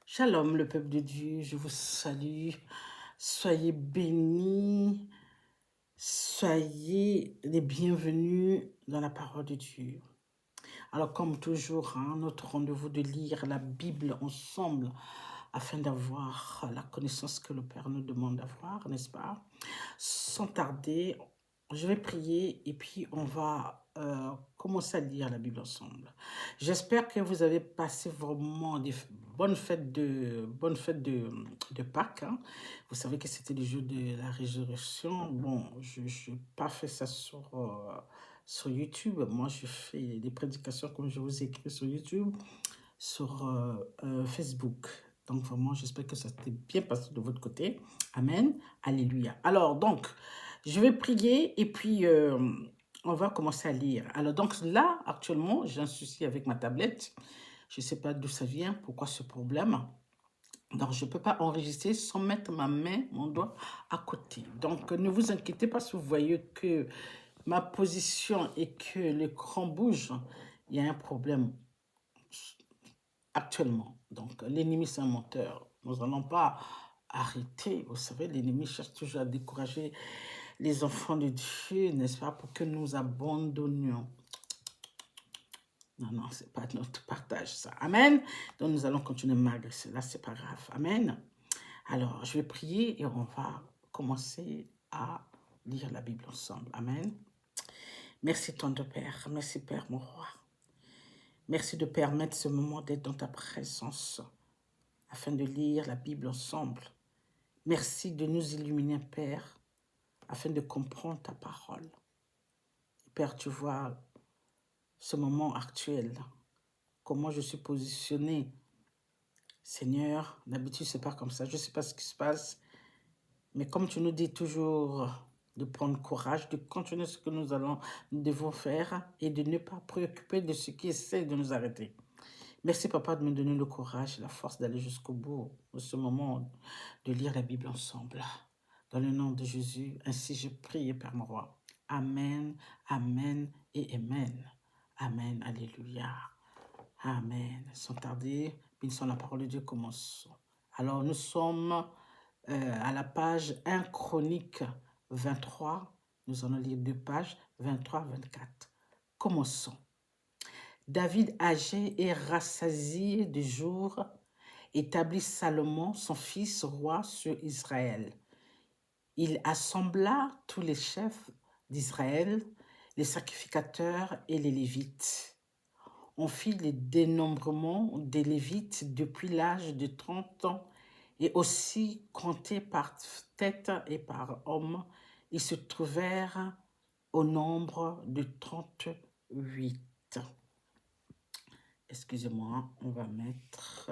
Shalom, le peuple de Dieu, je vous salue. Soyez bénis, soyez les bienvenus dans la parole de Dieu. Alors, comme toujours, notre rendez-vous de lire la Bible ensemble afin d'avoir la connaissance que le Père nous demande d'avoir, n'est-ce pas? Sans tarder, je vais prier et puis on va commencer à lire la Bible ensemble. J'espère que vous avez passé vraiment des bonnes fêtes de Pâques. Vous savez que c'était le jour de la résurrection. Bon, je n'ai pas fait ça sur YouTube. Moi, je fais des prédications comme je vous ai écrit sur YouTube, sur Facebook. Donc vraiment, j'espère que ça s'est bien passé de votre côté. Amen. Alléluia. Alors donc, je vais prier et puis on va commencer à lire. Alors donc là, actuellement, j'ai un souci avec ma tablette. Je ne sais pas d'où ça vient, pourquoi ce problème. Donc, je ne peux pas enregistrer sans mettre ma main, mon doigt à côté. Donc, ne vous inquiétez pas si vous voyez que ma position et que l'écran bouge. Il y a un problème actuellement. Donc, l'ennemi, c'est un menteur. Nous n'allons pas arrêter. Vous savez, l'ennemi cherche toujours à décourager les enfants de Dieu, n'est-ce pas, pour que nous abandonnions. Non, non, ce n'est pas notre partage, ça. Amen. Donc, nous allons continuer malgré cela, ce n'est pas grave. Amen. Alors, je vais prier et on va commencer à lire la Bible ensemble. Amen. Merci, tendre Père. Merci, Père, mon roi. Merci de permettre ce moment d'être dans ta présence afin de lire la Bible ensemble. Merci de nous illuminer, Père, afin de comprendre ta parole. Père, tu vois ce moment actuel, comment je suis positionnée. Seigneur, d'habitude, ce n'est pas comme ça. Je ne sais pas ce qui se passe, mais comme tu nous dis toujours de prendre courage, de continuer ce que nous devons faire et de ne pas préoccuper de ce qui essaie de nous arrêter. Merci, Papa, de me donner le courage et la force d'aller jusqu'au bout de ce moment de lire la Bible ensemble. Dans le nom de Jésus, ainsi je prie, Père mon roi. Amen, amen et amen. Amen, alléluia. Amen. Sans tarder, bénissons la parole de Dieu, commençons. Alors, nous sommes à la page 1 Chronique 23. Nous allons lire 2 pages, 23-24. Commençons. David, âgé et rassasié de jours, établit Salomon, son fils, roi sur Israël. Il assembla tous les chefs d'Israël, les sacrificateurs et les Lévites. On fit le dénombrement des Lévites depuis l'âge de 30 ans et aussi comptés par tête et par homme. Ils se trouvèrent au nombre de 38. Excusez-moi, on va mettre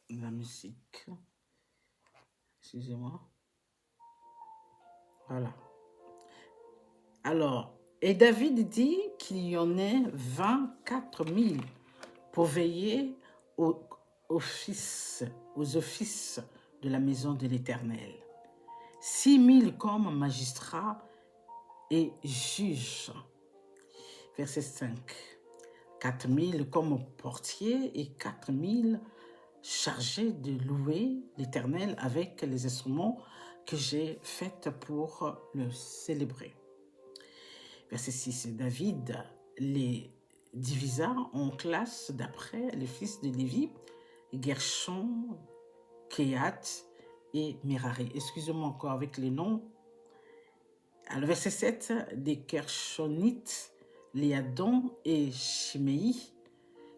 la musique. Excusez-moi. Voilà. Alors, et David dit qu'il y en ait 24 000 pour veiller aux offices de la maison de l'Éternel. 6 000 comme magistrats et juges. Verset 5. 4 000 comme portiers et 4 000 chargés de louer l'Éternel avec les instruments que j'ai faits pour le célébrer. Verset 6. David les divisa en classes d'après les fils de Lévi, Gershon, Kehat et Merari. Excusez-moi encore avec les noms. Alors, verset 7, des Gershonites, Léadon et Shimei,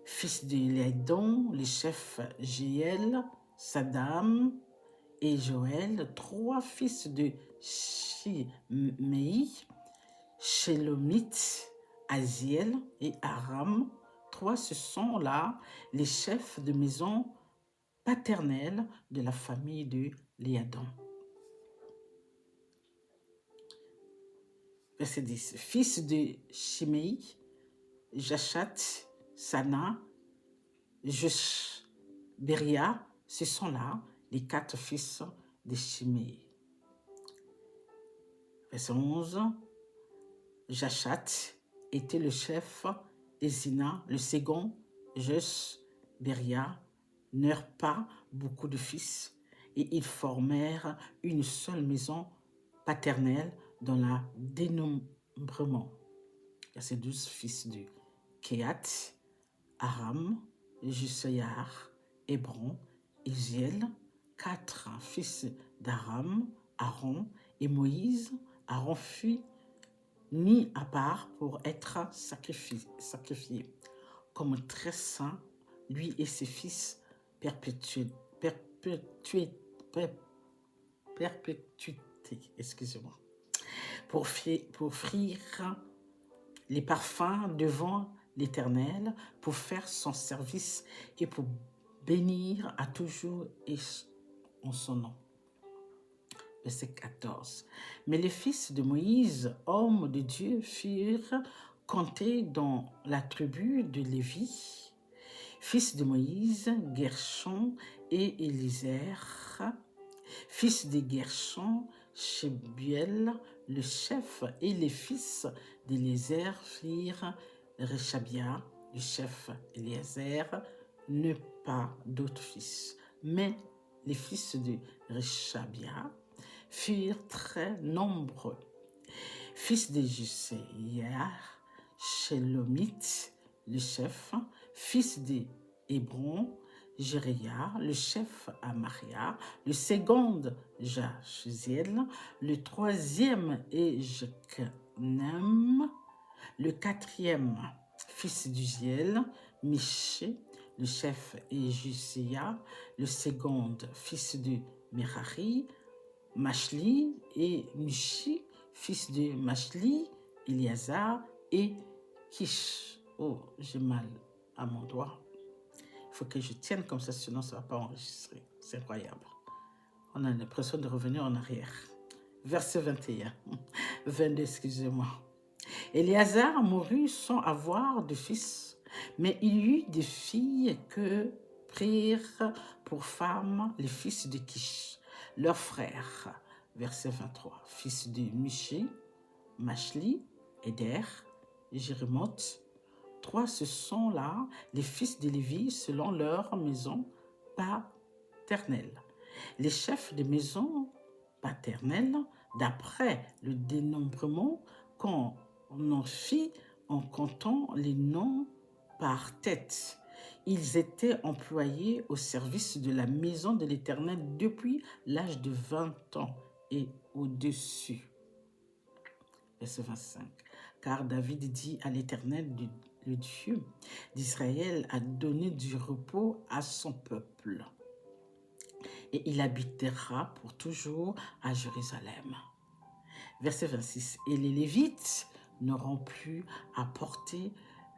fils de Léadon, les chefs Jéel, Sadam et Joël, 3 fils de Shimei, Shelomith, Aziel et Aram. 3, ce sont là les chefs de maison paternelle de la famille de Léadon. Verset 10. Fils de Shimei, Jachat, Sana, Beria, ce sont là les 4 fils de Shimei. Verset 11. Jachat était le chef, Ezina, le second, Beria, n'eurent pas beaucoup de fils, et ils formèrent une seule maison paternelle dans la dénombrement. Verset 12, fils de Kehat, Aram, Jusayar, Hébron, Isiel, 4 fils d'Aram, Aaron et Moïse. Aaron fut mis à part pour être sacrifié comme très saint, lui et ses fils perpétuité, excusez-moi, pour offrir les parfums devant l'Éternel, pour faire son service et pour bénir à toujours et en son nom. Verset 14. Mais les fils de Moïse, hommes de Dieu, furent comptés dans la tribu de Lévi. Fils de Moïse, Gershon et Élisère. Fils de Gershon, Shebuel, le chef, et les fils d'Élisère firent Rechabia, le chef Élisère, ne pas d'autres fils. Mais les fils de Rechabia furent très nombreux. Fils de Juséiah, Shelomith, le chef, fils de Hébron, Jéréa, le chef Amaria, le second Jachiziel, le troisième Ejeknem, le quatrième fils d'Uziel, Miché, le chef Éjusia, le second fils de Merari, Machli et Michi, fils de Machli, Eliazar et Kish. Oh, j'ai mal à mon doigt. Il faut que je tienne comme ça, sinon ça ne va pas enregistrer. C'est incroyable. On a l'impression de revenir en arrière. Verset 21. 22, excusez-moi. Éléazar mourut sans avoir de fils, mais il y eut des filles que prirent pour femmes les fils de Kish, leurs frères. Verset 23. Fils de Miché, Machli, Éder, Jérémoth. 3, ce sont là les fils de Lévi selon leur maison paternelle. Les chefs de maison paternelle, d'après le dénombrement qu'on en fit en comptant les noms par tête. Ils étaient employés au service de la maison de l'Éternel depuis l'âge de 20 ans et au-dessus. Verset 25. Car David dit à l'Éternel, le Dieu d'Israël a donné du repos à son peuple. Et il habitera pour toujours à Jérusalem. Verset 26. Et les Lévites n'auront plus à porter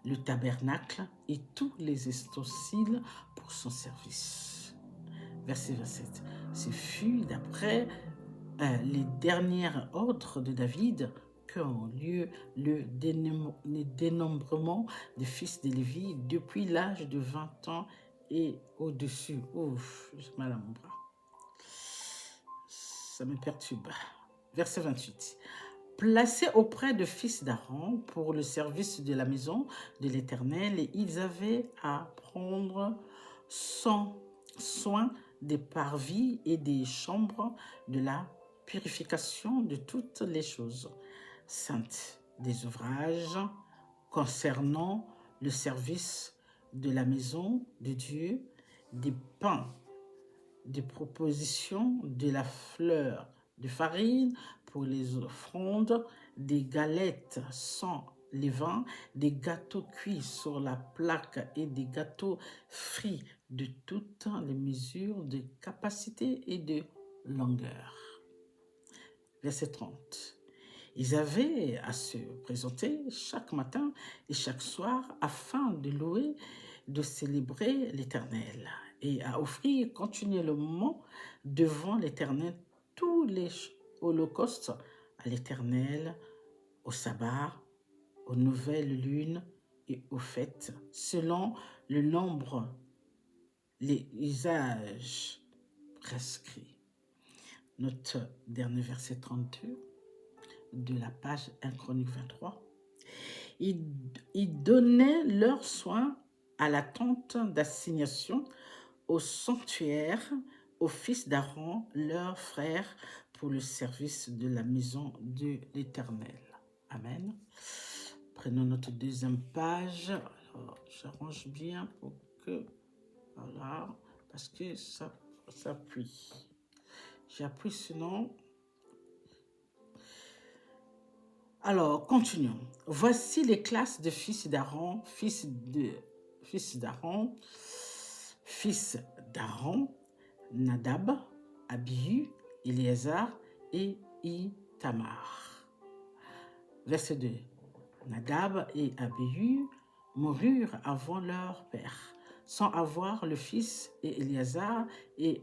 le tabernacle et tous les ustensiles pour son service. Verset 27. Ce fut d'après les derniers ordres de David qu'ont lieu le dénombrement des fils de Lévi depuis l'âge de 20 ans et au-dessus. Ouf, j'ai mal à mon bras. Ça me perturbe. Verset 28. Placés auprès de fils d'Aaron pour le service de la maison de l'Éternel, et ils avaient à prendre soin des parvis et des chambres de la purification de toutes les choses saintes, des ouvrages concernant le service de la maison de Dieu, des pains, des propositions, de la fleur de farine pour les offrandes, des galettes sans levain, des gâteaux cuits sur la plaque et des gâteaux frits de toutes les mesures de capacité et de longueur. Verset 30. Ils avaient à se présenter chaque matin et chaque soir afin de louer, de célébrer l'Éternel et à offrir continuellement devant l'Éternel tous les holocaustes à l'Éternel, au sabbat, aux nouvelles lunes et aux fêtes, selon le nombre, les usages prescrits. Notre dernier verset 32 de la page 1 Chronique 23. Ils donnaient leurs soins à la tente d'assignation au sanctuaire aux fils d'Aaron, leurs frères, pour le service de la maison de l'Éternel. Amen. Prenons notre deuxième page. Alors, j'arrange bien pour que... Voilà, parce que ça appuie. J'appuie sinon... Alors, continuons. Voici les classes de fils d'Aaron, fils d'Aaron, Nadab, Abihu, Éléazar et Itamar. Verset 2. Nadab et Abihu moururent avant leur père, sans avoir le fils, et Éléazar et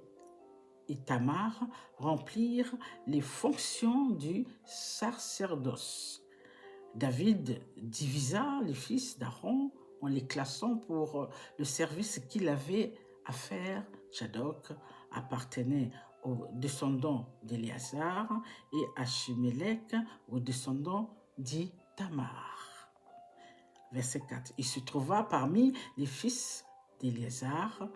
Itamar remplirent les fonctions du sacerdoce. David divisa les fils d'Aaron en les classant pour le service qu'il avait à faire. Tchadok appartenait aux descendants d'Éléazar et Achimélec aux descendants d'Itamar. Verset 4. Il se trouva parmi les fils d'Éléazar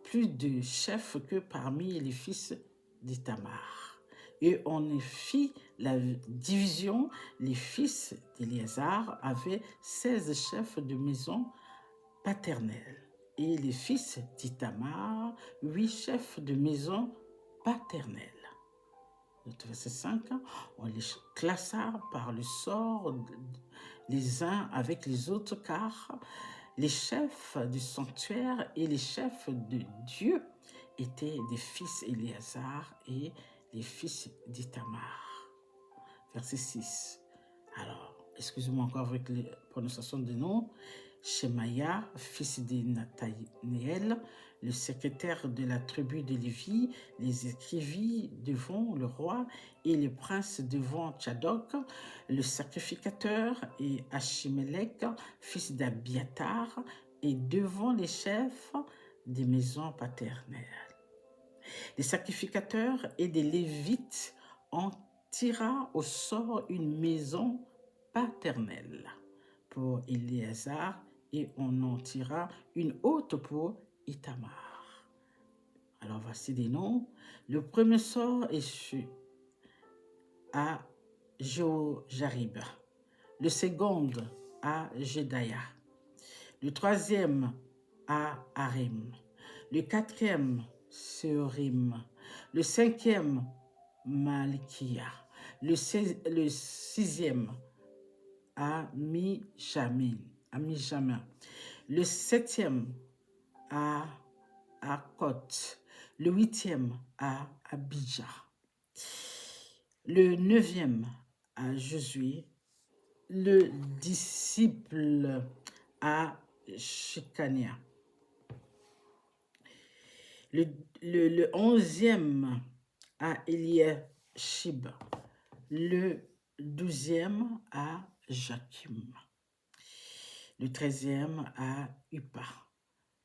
plus de chefs que parmi les fils d'Itamar. Et on y fit la division. Les fils d'Éléazar avaient 16 chefs de maison paternelle, et les fils d'Itamar, 8 chefs de maison paternelle. Verset 5, on les classa par le sort les uns avec les autres, car les chefs du sanctuaire et les chefs de Dieu étaient des fils d'Éléazar et les fils d'Itamar. Verset 6. Alors, excusez-moi encore avec les prononciations des noms. Shemaïa, fils de Nathanaël, le secrétaire de la tribu de Lévi, les écrivit devant le roi et le prince devant Tchadok, le sacrificateur, et Achimélec, fils d'Abiatar, et devant les chefs des maisons paternelles. Les sacrificateurs et des Lévites en tira au sort une maison paternelle pour Éléazar, et on en tira une autre pour Itamar. Alors voici des noms. Le premier sort échut à Jojarib, le second à Jedaya, le troisième à Harim, le quatrième Seorim, le cinquième Malkia, le sixième à Mijamin, le septième à Akot, le huitième à Abijah, le neuvième à Josué, le disciple à Shekania, le onzième à Eliashib, le douzième à Jakim, le treizième à Upa,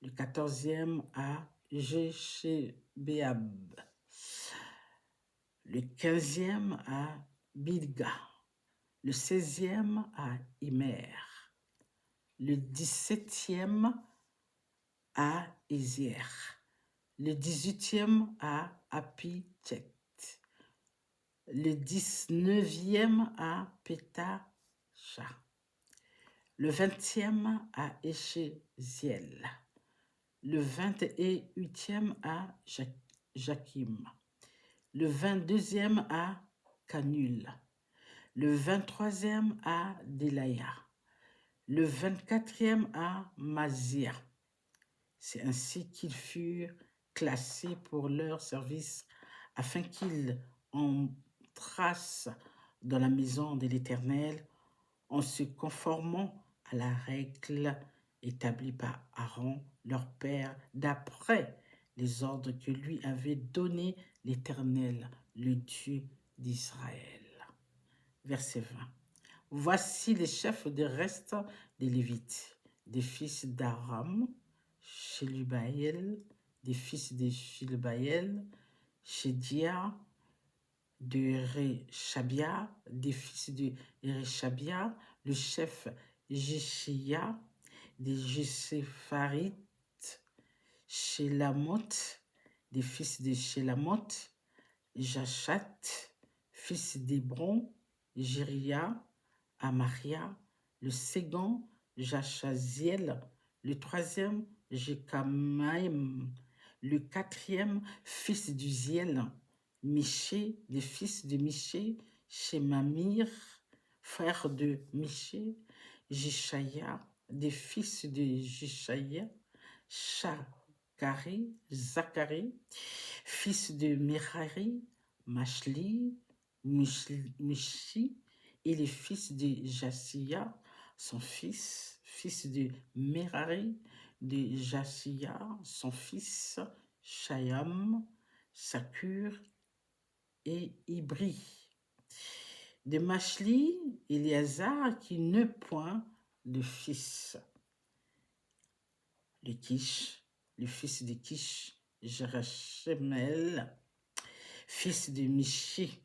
le quatorzième à Jéchébeab, le quinzième à Bilga, le seizième à Imer, le 17e à Ézier, le 18e à Apichet, le 19e à Pétacha, le 20e à Échéziel, le 28e à Jakim, le 22e à Canul, le 23e à Delaya, le 24e à Mazia. C'est ainsi qu'ils furent classés pour leur service, afin qu'ils entrassent dans la maison de l'Éternel en se conformant à la règle établie par Aaron, leur père, d'après les ordres que lui avait donnés l'Éternel, le Dieu d'Israël. Verset 20. Voici les chefs des restes des Lévites, des fils d'Aram, Shelubaël, des fils de Shelubaël, Shedia, de Rechabia, des fils de Rechabia, le chef Jéchia, des Jésépharites, Shélamoth, des fils de Shélamoth, Jachat, fils d'Hébron, Jéria, Amaria, le second, Jachaziel, le troisième, Jékamaïm, le quatrième, fils d'Uziel, Miché, des fils de Miché, Shemamir, frère de Miché, Jishaya, des fils de Jishaya, Zacharie, fils de Merari, Mashli, Mishi, et les fils de Jassia, son fils de Merari, de Jassia, son fils, Shayam, Sakur et Ibri. De Mashli, Éléazar qui n'eut point de fils. Le Kish, le fils de Kish, Jerachemel, fils de Michi,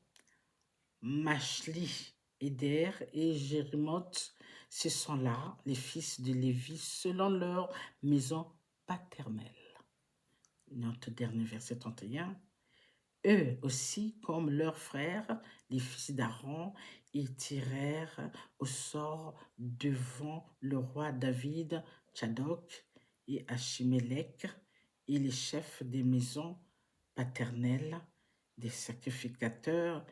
Mashli, Éder et Jérimoth, ce sont là les fils de Lévi selon leur maison paternelle. Notre dernier verset 31. Eux aussi, comme leurs frères, les fils d'Aaron, ils tirèrent au sort devant le roi David, Tchadok et Achimélec, et les chefs des maisons paternelles, des sacrificateurs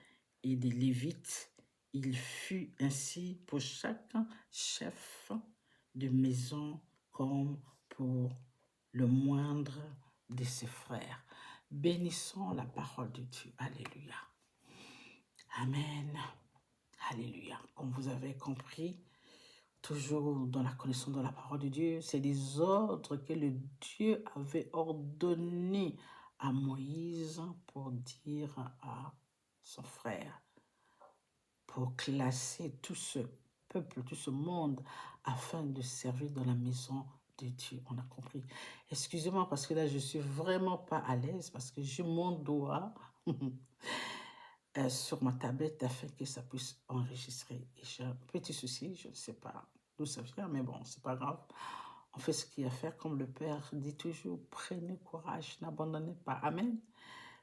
et des Lévites. Il fut ainsi pour chaque chef de maison comme pour le moindre de ses frères. Bénissons la parole de Dieu. Alléluia. Amen. Alléluia. Comme vous avez compris, toujours dans la connaissance de la parole de Dieu, c'est des ordres que le Dieu avait ordonnés à Moïse pour dire à son frère, pour classer tout ce peuple, tout ce monde, afin de servir dans la maison de Dieu. On a compris. Excusez-moi parce que là, je suis vraiment pas à l'aise parce que j'ai mon doigt sur ma tablette afin que ça puisse enregistrer. Et j'ai un petit souci, je ne sais pas d'où ça vient, mais bon, c'est pas grave. On fait ce qu'il y a à faire, comme le Père dit toujours, prenez courage, n'abandonnez pas. Amen.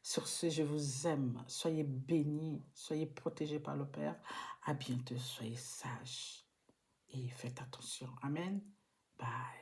Sur ce, je vous aime. Soyez bénis, soyez protégés par le Père. À bientôt, soyez sages et faites attention. Amen. Bye.